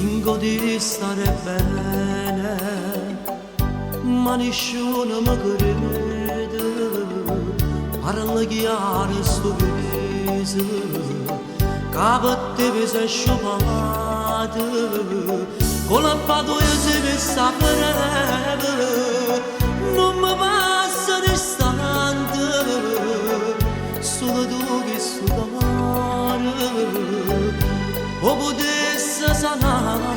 Fingo di stare bene, ma nessuno mi crede. Parla chiaro sto viso, capo te pesa sciupata, con la patoia si vesta breve, non mi passa l'istante, solo tu che sudare, o potesse sanare,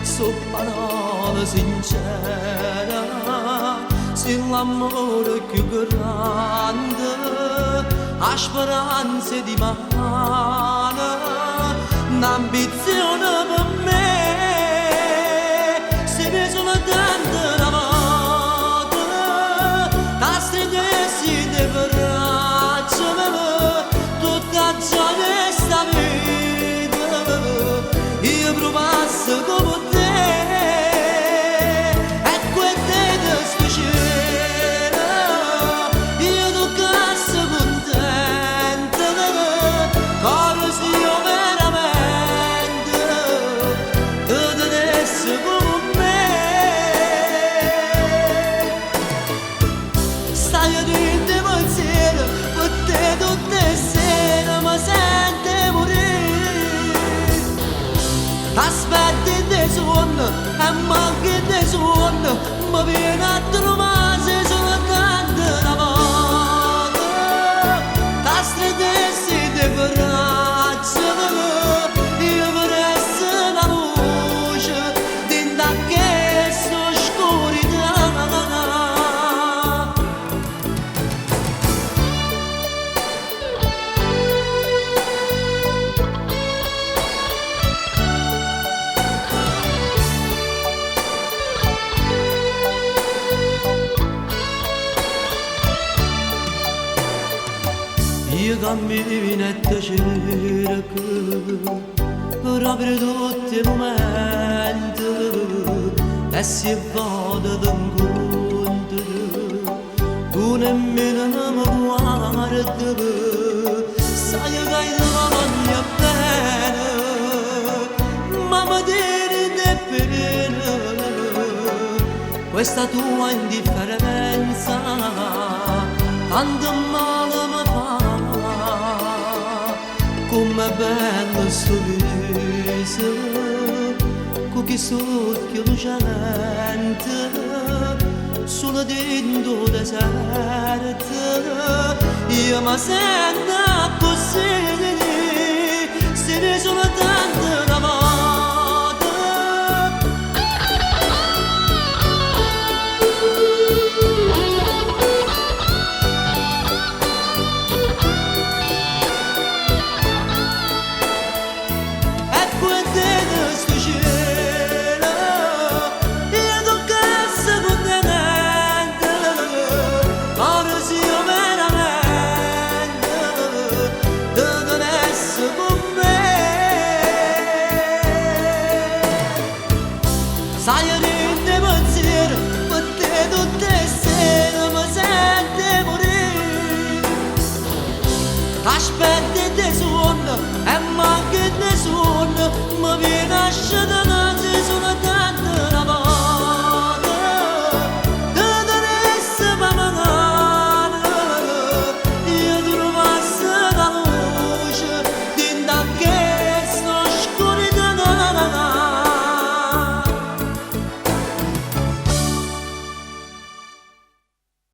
so parole sincere, se l'amore più grande, a speranza di mano, un'ambizione per me, se ne sono tante una volta, da stringersi dei braccia, tutta gioia e sta vita, io provassi come te. Aspetti dei suoni e manchi dei suoni, mi viene a trovare se sono tante una volta, da stringersi dei braccia, io vorrei essere la luce dentro a questa oscurità. Io cammino e ti cerco per aprire tutti i momenti e si vada d'incontro, tu nemmeno mi guardi, sai che io la voglio bene, ma mi tieni di pena questa tua indifferenza, tanto male mi fa. Come bello sto viso, con chi succhio lucente, solo dentro deserto, io mi sento così.